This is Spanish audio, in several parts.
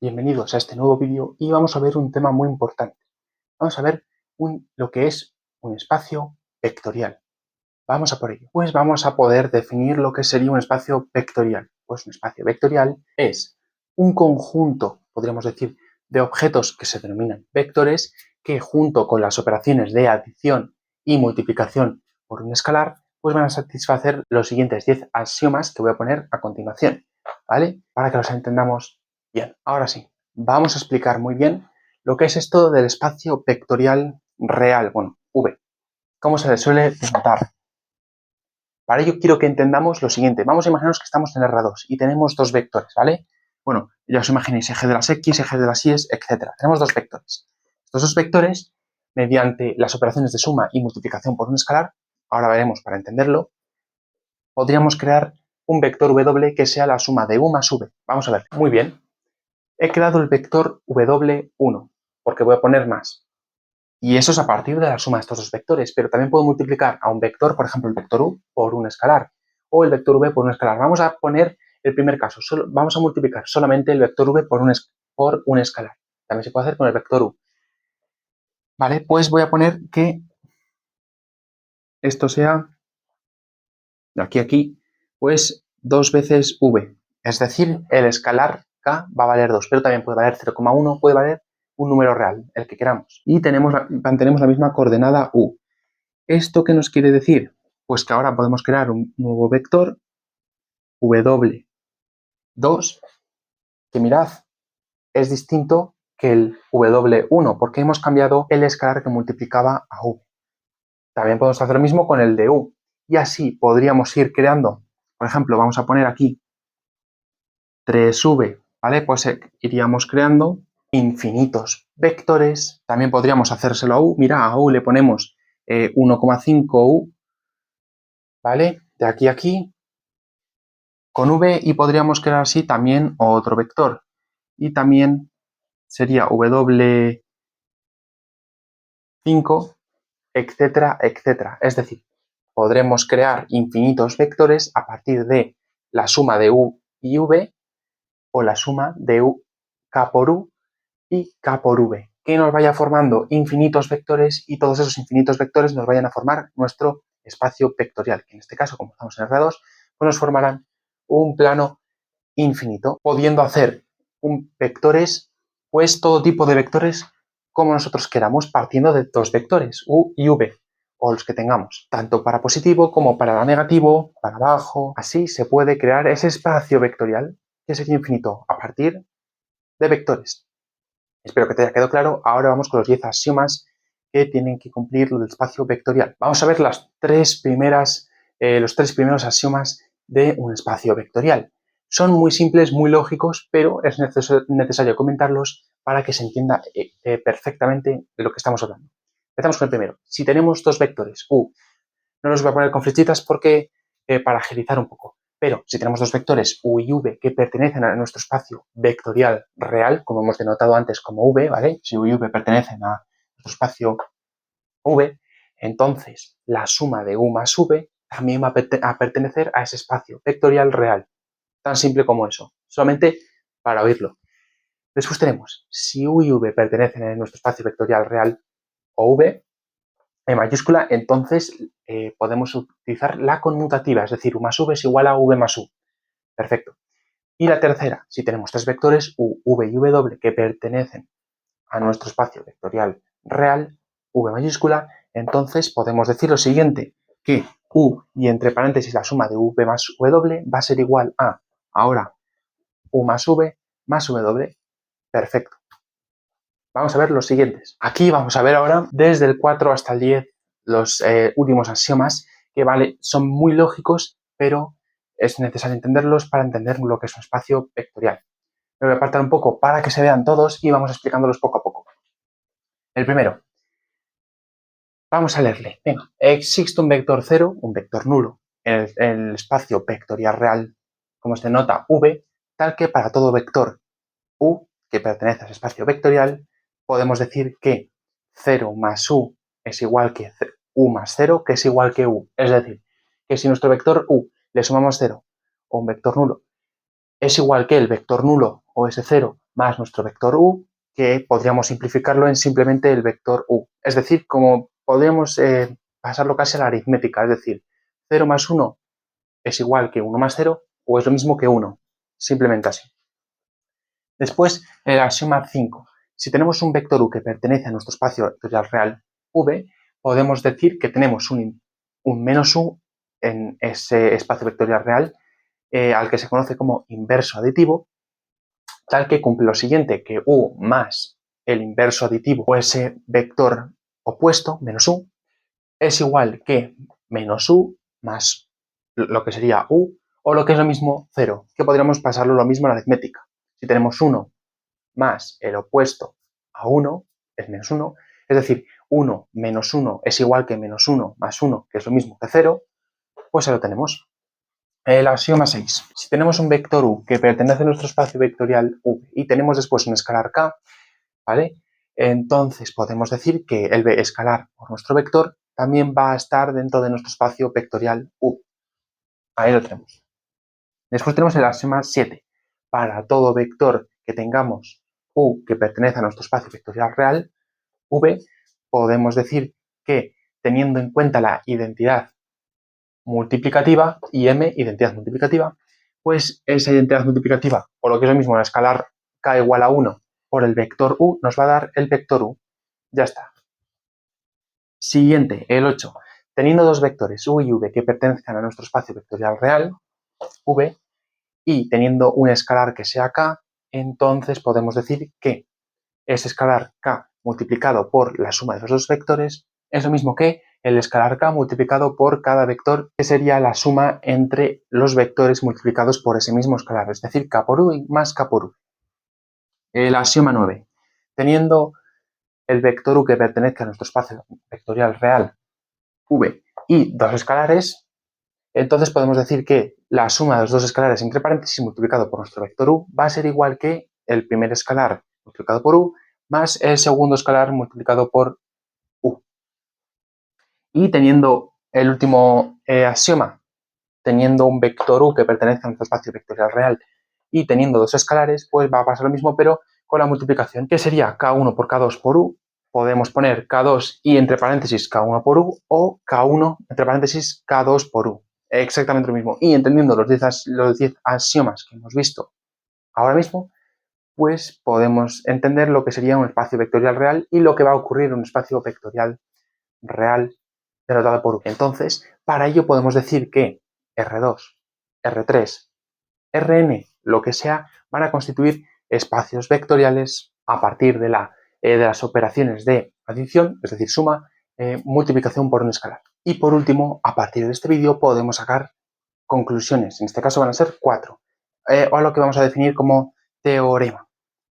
Bienvenidos a este nuevo vídeo y vamos a ver un tema muy importante. Vamos a ver lo que es un espacio vectorial. Vamos a por ello. Pues vamos a poder definir lo que sería un espacio vectorial. Pues un espacio vectorial es un conjunto, podríamos decir, de objetos que se denominan vectores que junto con las operaciones de adición y multiplicación por un escalar, pues van a satisfacer los siguientes 10 axiomas que voy a poner a continuación, ¿vale? Para que los entendamos bien. Ahora sí, vamos a explicar muy bien lo que es esto del espacio vectorial real, bueno, V. ¿Cómo se le suele denotar? Para ello quiero que entendamos lo siguiente. Vamos a imaginarnos que estamos en R2 y tenemos dos vectores, ¿vale? Bueno, ya os imaginéis eje de las X, eje de las Y, etc. Tenemos dos vectores. Estos dos vectores, mediante las operaciones de suma y multiplicación por un escalar, ahora veremos para entenderlo, podríamos crear un vector W que sea la suma de U más V. Vamos a ver. Muy bien. He creado el vector W1, porque voy a poner más. Y eso es a partir de la suma de estos dos vectores, pero también puedo multiplicar a un vector, por ejemplo, el vector U por un escalar, o el vector V por un escalar. Vamos a poner el primer caso, vamos a multiplicar solamente el vector V por un escalar. También se puede hacer con el vector U. Vale, pues voy a poner que esto sea, de aquí a aquí, pues 2 veces V. Es decir, el escalar K va a valer 2, pero también puede valer 0,1, puede valer un número real, el que queramos. Y mantenemos la misma coordenada U. ¿Esto qué nos quiere decir? Pues que ahora podemos crear un nuevo vector, W2, que mirad, es distinto que el W1, porque hemos cambiado el escalar que multiplicaba a U. También podemos hacer lo mismo con el de U. Y así podríamos ir creando, por ejemplo, vamos a poner aquí 3V, ¿vale? Pues iríamos creando infinitos vectores. También podríamos hacérselo a U. Mira, a U le ponemos 1,5U, ¿vale? De aquí a aquí, con V, y podríamos crear así también otro vector. Y también sería W5, etcétera, etcétera. Es decir, podremos crear infinitos vectores a partir de la suma de U y V o la suma de K por U y K por V, que nos vaya formando infinitos vectores y todos esos infinitos vectores nos vayan a formar nuestro espacio vectorial, que en este caso, como estamos en R2, pues nos formarán un plano infinito, pudiendo hacer vectores, pues todo tipo de vectores como nosotros queramos, partiendo de dos vectores, U y V, o los que tengamos, tanto para positivo como para negativo, para abajo. Así se puede crear ese espacio vectorial que sería infinito a partir de vectores. Espero que te haya quedado claro. Ahora vamos con los 10 axiomas que tienen que cumplir el espacio vectorial. Vamos a ver los tres primeros axiomas de un espacio vectorial. Son muy simples, muy lógicos, pero es necesario comentarlos para que se entienda perfectamente de lo que estamos hablando. Empezamos con el primero. Si tenemos dos vectores, U, no los voy a poner con flechitas porque para agilizar un poco. Pero si tenemos dos vectores U y V que pertenecen a nuestro espacio vectorial real, como hemos denotado antes como V, ¿vale? Si U y V pertenecen a nuestro espacio V, entonces la suma de U más V también va a pertenecer a ese espacio vectorial real. Tan simple como eso, solamente para oírlo. Después tenemos, si U y V pertenecen a nuestro espacio vectorial real o V, en mayúscula, entonces podemos utilizar la conmutativa, es decir, U más V es igual a V más U. Perfecto. Y la tercera, si tenemos tres vectores, U, V y W, que pertenecen a nuestro espacio vectorial real, V mayúscula, entonces podemos decir lo siguiente, que U y entre paréntesis la suma de V más W va a ser igual a, ahora, U más V más W. Perfecto. Vamos a ver los siguientes. Aquí vamos a ver ahora desde el 4 hasta el 10 los últimos axiomas que son muy lógicos, pero es necesario entenderlos para entender lo que es un espacio vectorial. Me voy a apartar un poco para que se vean todos y vamos explicándolos poco a poco. El primero. Vamos a leerle. Venga, existe un vector 0, un vector nulo, en el espacio vectorial real, como se nota V, tal que para todo vector U que pertenece a ese espacio vectorial, podemos decir que 0 más U es igual que U más 0, que es igual que U. Es decir, que si nuestro vector U le sumamos 0 o un vector nulo es igual que el vector nulo o ese 0 más nuestro vector u, que podríamos simplificarlo en simplemente el vector u. Es decir, como podríamos pasarlo casi a la aritmética, es decir, 0 más 1 es igual que 1 más 0 o es lo mismo que 1, simplemente así. Después, el axioma 5. Si tenemos un vector u que pertenece a nuestro espacio vectorial real v, podemos decir que tenemos un menos u en ese espacio vectorial real al que se conoce como inverso aditivo, tal que cumple lo siguiente, que u más el inverso aditivo o ese vector opuesto, menos u, es igual que menos u más lo que sería u, o lo que es lo mismo 0, que podríamos pasarlo lo mismo en la aritmética. Si tenemos 1 más el opuesto a 1, es menos 1, es decir, 1 menos 1 es igual que menos 1 más 1, que es lo mismo que 0, pues ahí lo tenemos. El axioma 6. Si tenemos un vector u que pertenece a nuestro espacio vectorial v y tenemos después un escalar k, ¿vale? Entonces podemos decir que el escalar por nuestro vector también va a estar dentro de nuestro espacio vectorial u. Ahí lo tenemos. Después tenemos el axioma 7. Para todo vector que tengamos u que pertenece a nuestro espacio vectorial real, v, podemos decir que teniendo en cuenta la identidad multiplicativa y m, identidad multiplicativa, pues esa identidad multiplicativa, o lo que es lo mismo, el escalar k igual a 1 por el vector u, nos va a dar el vector u. Ya está. Siguiente, el 8. Teniendo dos vectores u y v que pertenezcan a nuestro espacio vectorial real, v, y teniendo un escalar que sea k, entonces podemos decir que ese escalar k multiplicado por la suma de los dos vectores es lo mismo que el escalar k multiplicado por cada vector, que sería la suma entre los vectores multiplicados por ese mismo escalar, es decir, k por u más k por u. El axioma 9. Teniendo el vector u que pertenezca a nuestro espacio vectorial real, v, y dos escalares, entonces podemos decir que la suma de los dos escalares entre paréntesis multiplicado por nuestro vector u va a ser igual que el primer escalar multiplicado por u más el segundo escalar multiplicado por u. Y teniendo el último axioma, teniendo un vector u que pertenece a nuestro espacio vectorial real y teniendo dos escalares, pues va a pasar lo mismo, pero con la multiplicación, que sería k1 por k2 por u. Podemos poner k2 y entre paréntesis k1 por u o k1 entre paréntesis k2 por u. Exactamente lo mismo. Y entendiendo los 10 axiomas que hemos visto ahora mismo, pues podemos entender lo que sería un espacio vectorial real y lo que va a ocurrir en un espacio vectorial real denotado por u. Entonces, para ello podemos decir que R2, R3, Rn, lo que sea, van a constituir espacios vectoriales a partir de las operaciones de adición, es decir, suma, multiplicación por un escalar. Y por último, a partir de este vídeo podemos sacar conclusiones. En este caso van a ser 4, o lo que vamos a definir como teorema,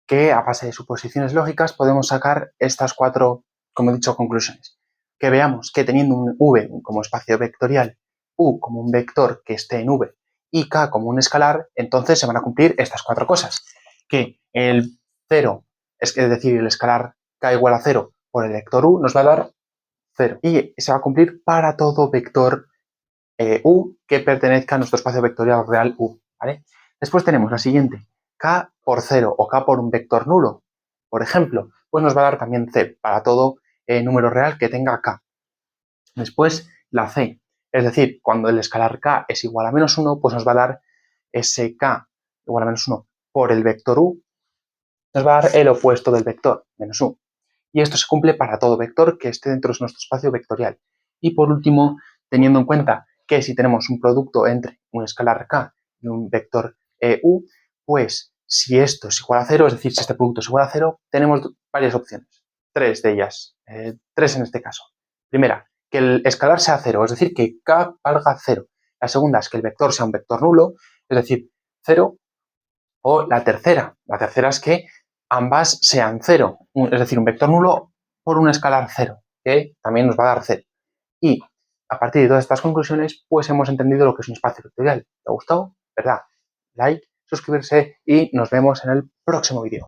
que a base de suposiciones lógicas podemos sacar estas 4, como he dicho, conclusiones. Que veamos que teniendo un v como espacio vectorial, u como un vector que esté en v y k como un escalar, entonces se van a cumplir estas 4 cosas. Que el 0, es decir, el escalar k igual a 0 por el vector u nos va a dar 0. Y se va a cumplir para todo vector u que pertenezca a nuestro espacio vectorial real u, ¿vale? Después tenemos la siguiente, k por 0 o k por un vector nulo, por ejemplo, pues nos va a dar también 0 para todo número real que tenga k. Después la c, es decir, cuando el escalar k es igual a menos 1, pues nos va a dar ese k igual a menos 1 por el vector u, nos va a dar el opuesto del vector, menos 1. Y esto se cumple para todo vector que esté dentro de nuestro espacio vectorial. Y por último, teniendo en cuenta que si tenemos un producto entre un escalar k y un vector u, pues si esto es igual a 0, es decir, si este producto es igual a 0, tenemos varias opciones. 3 de ellas, 3 en este caso. Primera, que el escalar sea 0, es decir, que k valga 0. La segunda es que el vector sea un vector nulo, es decir, 0. O la tercera es que ambas sean 0, es decir, un vector nulo por un escalar 0, que también nos va a dar 0. Y a partir de todas estas conclusiones, pues hemos entendido lo que es un espacio vectorial. ¿Te ha gustado? ¿Verdad? Like, suscribirse y nos vemos en el próximo vídeo.